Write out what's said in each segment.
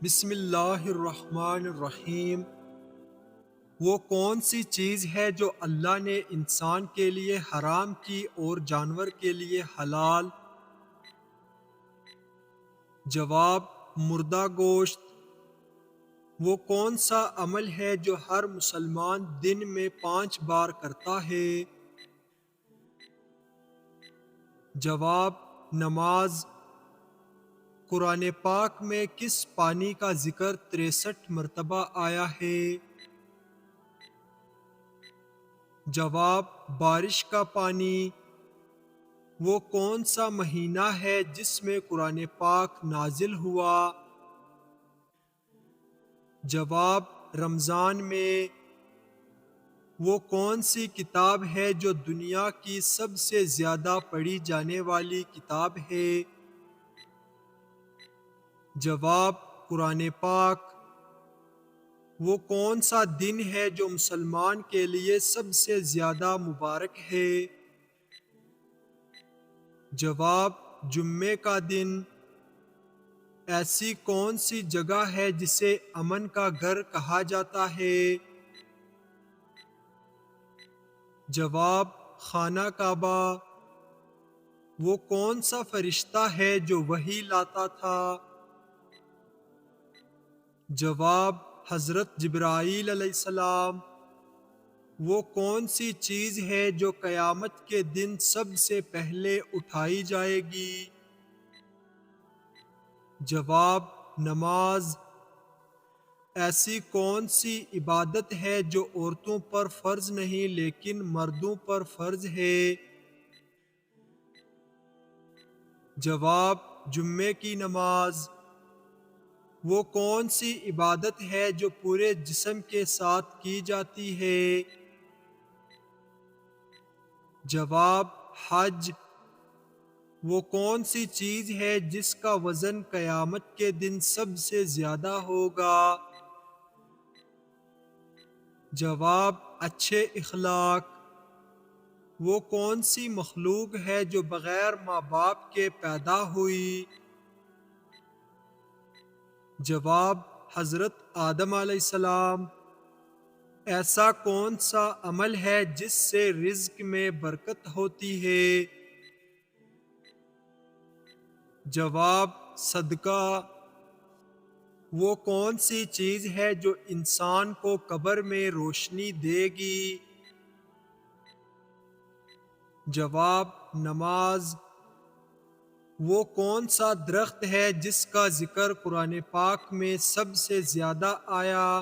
بسم اللہ الرحمن الرحیم۔ وہ کون سی چیز ہے جو اللہ نے انسان کے لیے حرام کی اور جانور کے لیے حلال؟ جواب: مردہ گوشت۔ وہ کون سا عمل ہے جو ہر مسلمان دن میں 5 بار کرتا ہے؟ جواب: نماز۔ قرآن پاک میں کس پانی کا ذکر 63 مرتبہ آیا ہے؟ جواب: بارش کا پانی۔ وہ کون سا مہینہ ہے جس میں قرآن پاک نازل ہوا؟ جواب: رمضان میں۔ وہ کون سی کتاب ہے جو دنیا کی سب سے زیادہ پڑھی جانے والی کتاب ہے؟ جواب: قرآن پاک۔ وہ کون سا دن ہے جو مسلمان کے لیے سب سے زیادہ مبارک ہے؟ جواب: جمعے کا دن۔ ایسی کون سی جگہ ہے جسے امن کا گھر کہا جاتا ہے؟ جواب: خانہ کعبہ۔ وہ کون سا فرشتہ ہے جو وحی لاتا تھا؟ جواب: حضرت جبرائیل علیہ السلام۔ وہ کون سی چیز ہے جو قیامت کے دن سب سے پہلے اٹھائی جائے گی؟ جواب: نماز۔ ایسی کون سی عبادت ہے جو عورتوں پر فرض نہیں لیکن مردوں پر فرض ہے؟ جواب: جمعے کی نماز۔ وہ کون سی عبادت ہے جو پورے جسم کے ساتھ کی جاتی ہے؟ جواب: حج۔ وہ کون سی چیز ہے جس کا وزن قیامت کے دن سب سے زیادہ ہوگا؟ جواب: اچھے اخلاق۔ وہ کون سی مخلوق ہے جو بغیر ماں باپ کے پیدا ہوئی؟ جواب: حضرت آدم علیہ السلام۔ ایسا کون سا عمل ہے جس سے رزق میں برکت ہوتی ہے؟ جواب: صدقہ۔ وہ کون سی چیز ہے جو انسان کو قبر میں روشنی دے گی؟ جواب: نماز۔ وہ کون سا درخت ہے جس کا ذکر قرآن پاک میں سب سے زیادہ آیا؟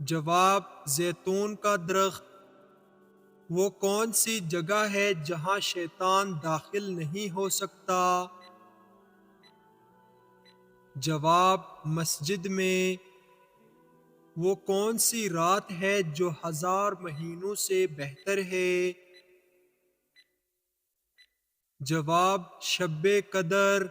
جواب: زیتون کا درخت۔ وہ کون سی جگہ ہے جہاں شیطان داخل نہیں ہو سکتا؟ جواب: مسجد میں۔ وہ کون سی رات ہے جو 1000 مہینوں سے بہتر ہے؟ جواب: شب قدر۔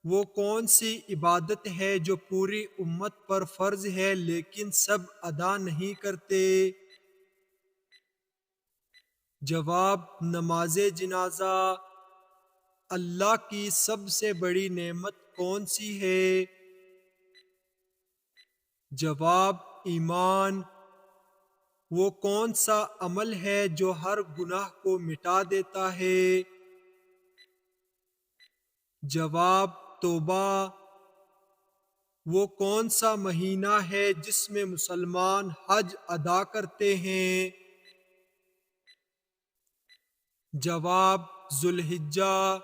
وہ کون سی عبادت ہے جو پوری امت پر فرض ہے لیکن سب ادا نہیں کرتے؟ جواب: نماز جنازہ۔ اللہ کی سب سے بڑی نعمت کون سی ہے؟ جواب: ایمان۔ وہ کون سا عمل ہے جو ہر گناہ کو مٹا دیتا ہے؟ جواب: توبہ۔ وہ کون سا مہینہ ہے جس میں مسلمان حج ادا کرتے ہیں؟ جواب: ذوالحجہ۔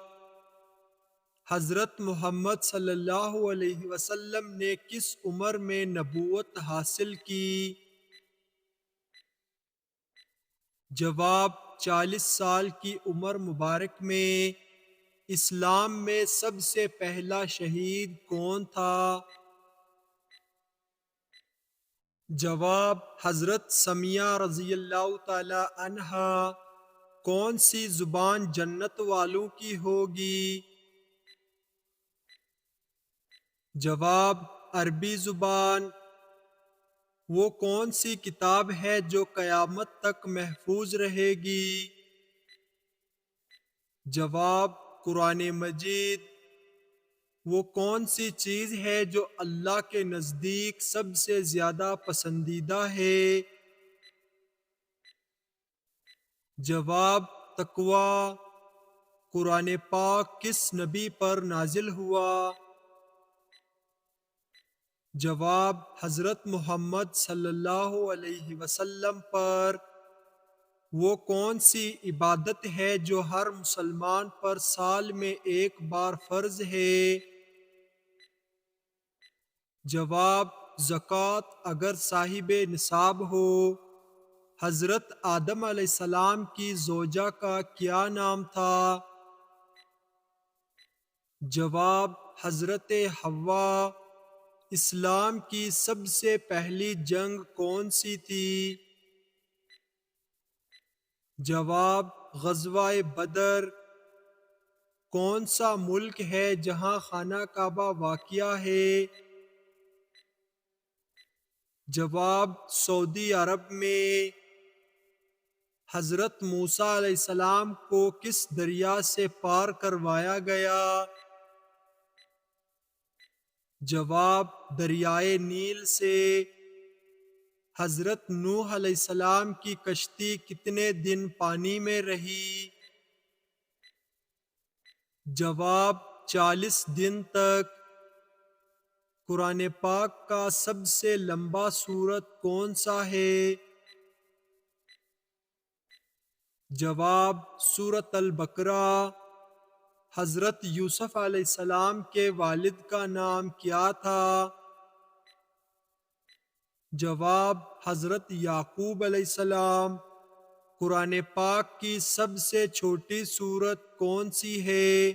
حضرت محمد صلی اللہ علیہ وسلم نے کس عمر میں نبوت حاصل کی؟ جواب: 40 سال کی عمر مبارک میں۔ اسلام میں سب سے پہلا شہید کون تھا؟ جواب: حضرت سمیہ رضی اللہ تعالی عنہا۔ کون سی زبان جنت والوں کی ہوگی؟ جواب: عربی زبان۔ وہ کون سی کتاب ہے جو قیامت تک محفوظ رہے گی؟ جواب: قرآن مجید۔ وہ کون سی چیز ہے جو اللہ کے نزدیک سب سے زیادہ پسندیدہ ہے؟ جواب: تقوی۔ قرآن پاک کس نبی پر نازل ہوا؟ جواب: حضرت محمد صلی اللہ علیہ وسلم پر۔ وہ کون سی عبادت ہے جو ہر مسلمان پر سال میں ایک بار فرض ہے؟ جواب: زکوٰۃ اگر صاحب نصاب ہو۔ حضرت آدم علیہ السلام کی زوجہ کا کیا نام تھا؟ جواب: حضرت حوا۔ اسلام کی سب سے پہلی جنگ کون سی تھی؟ جواب: غزوہ بدر۔ کون سا ملک ہے جہاں خانہ کعبہ واقع ہے؟ جواب: سعودی عرب میں۔ حضرت موسیٰ علیہ السلام کو کس دریا سے پار کروایا گیا؟ جواب: دریائے نیل سے۔ حضرت نوح علیہ السلام کی کشتی کتنے دن پانی میں رہی؟ جواب: 40 دن تک۔ قرآن پاک کا سب سے لمبا سورت کون سا ہے؟ جواب: سورۃ البقرہ۔ حضرت یوسف علیہ السلام کے والد کا نام کیا تھا؟ جواب: حضرت یعقوب علیہ السلام۔ قرآن پاک کی سب سے چھوٹی سورت کون سی ہے؟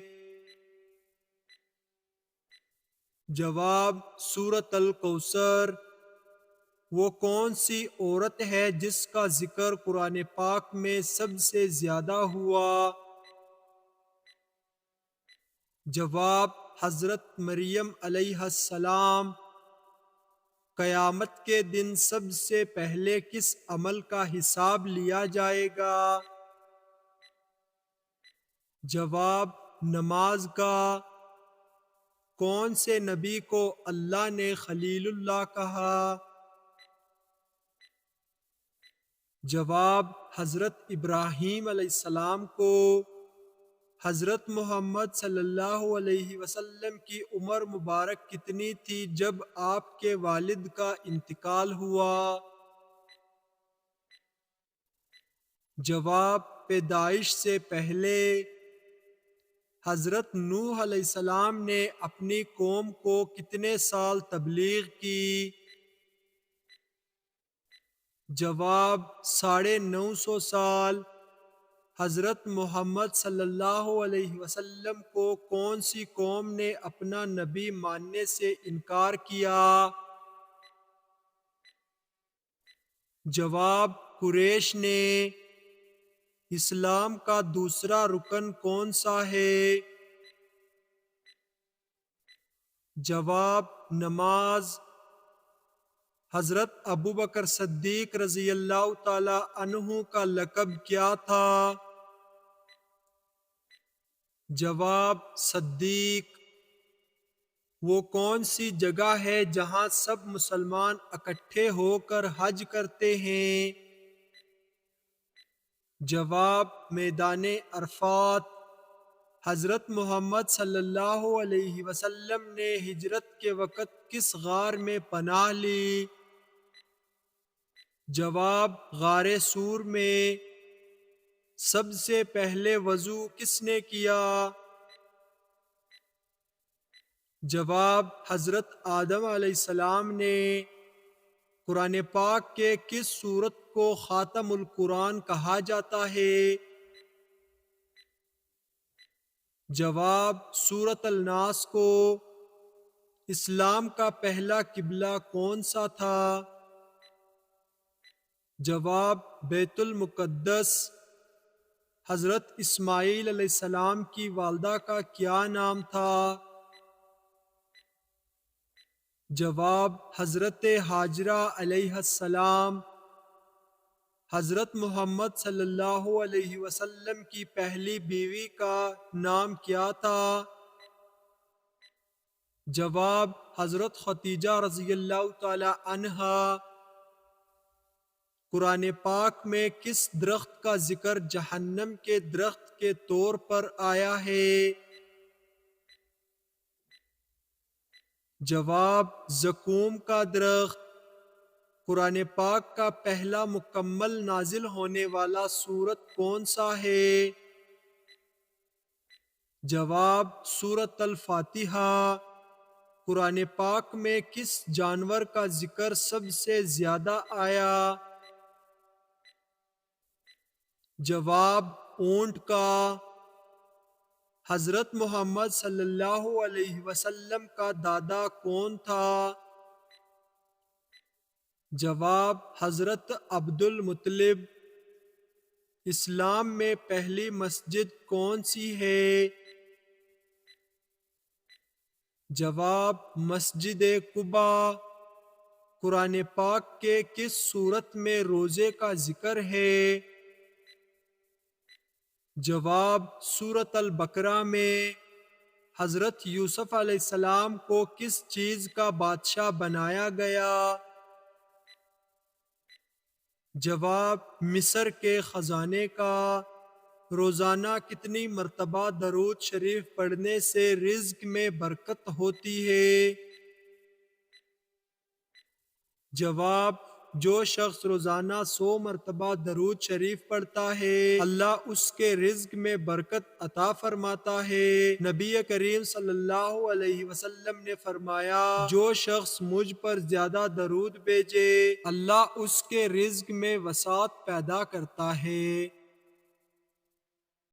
جواب: سورۃ الکوثر۔ وہ کون سی عورت ہے جس کا ذکر قرآن پاک میں سب سے زیادہ ہوا؟ جواب: حضرت مریم علیہ السلام۔ قیامت کے دن سب سے پہلے کس عمل کا حساب لیا جائے گا؟ جواب: نماز کا۔ کون سے نبی کو اللہ نے خلیل اللہ کہا؟ جواب: حضرت ابراہیم علیہ السلام کو۔ حضرت محمد صلی اللہ علیہ وسلم کی عمر مبارک کتنی تھی جب آپ کے والد کا انتقال ہوا؟ جواب: پیدائش سے پہلے۔ حضرت نوح علیہ السلام نے اپنی قوم کو کتنے سال تبلیغ کی؟ جواب: 950 سال۔ حضرت محمد صلی اللہ علیہ وسلم کو کون سی قوم نے اپنا نبی ماننے سے انکار کیا؟ جواب: قریش نے۔ اسلام کا دوسرا رکن کون سا ہے؟ جواب: نماز۔ حضرت ابوبکر صدیق رضی اللہ تعالی عنہ کا لقب کیا تھا؟ جواب: صدیق۔ وہ کون سی جگہ ہے جہاں سب مسلمان اکٹھے ہو کر حج کرتے ہیں؟ جواب: میدان عرفات۔ حضرت محمد صلی اللہ علیہ وسلم نے ہجرت کے وقت کس غار میں پناہ لی؟ جواب: غار سور میں۔ سب سے پہلے وضو کس نے کیا؟ جواب: حضرت آدم علیہ السلام نے۔ قرآن پاک کے کس سورت کو خاتم القرآن کہا جاتا ہے؟ جواب: سورۃ الناس کو۔ اسلام کا پہلا قبلہ کون سا تھا؟ جواب: بیت المقدس۔ حضرت اسماعیل علیہ السلام کی والدہ کا کیا نام تھا؟ جواب: حضرت ہاجرہ علیہ السلام۔ حضرت محمد صلی اللہ علیہ وسلم کی پہلی بیوی کا نام کیا تھا؟ جواب حضرت ختیجہ رضی اللہ تعالی عنہا۔ قرآن پاک میں کس درخت کا ذکر جہنم کے درخت کے طور پر آیا ہے؟ جواب زقوم کا درخت۔ قرآن پاک کا پہلا مکمل نازل ہونے والا سورت کون سا ہے؟ جواب سورت الفاتحہ۔ قرآن پاک میں کس جانور کا ذکر سب سے زیادہ آیا؟ جواب اونٹ کا۔ حضرت محمد صلی اللہ علیہ وسلم کا دادا کون تھا؟ جواب حضرت عبد المطلب۔ اسلام میں پہلی مسجد کون سی ہے؟ جواب مسجد قباء۔ قرآن پاک کے کس سورت میں روزے کا ذکر ہے؟ جواب سورت البقرہ میں۔ حضرت یوسف علیہ السلام کو کس چیز کا بادشاہ بنایا گیا؟ جواب مصر کے خزانے کا۔ روزانہ کتنی مرتبہ درود شریف پڑھنے سے رزق میں برکت ہوتی ہے؟ جواب جو شخص روزانہ 100 مرتبہ درود شریف پڑھتا ہے اللہ اس کے رزق میں برکت عطا فرماتا ہے۔ نبی کریم صلی اللہ علیہ وسلم نے فرمایا جو شخص مجھ پر زیادہ درود بھیجے اللہ اس کے رزق میں وسعت پیدا کرتا ہے۔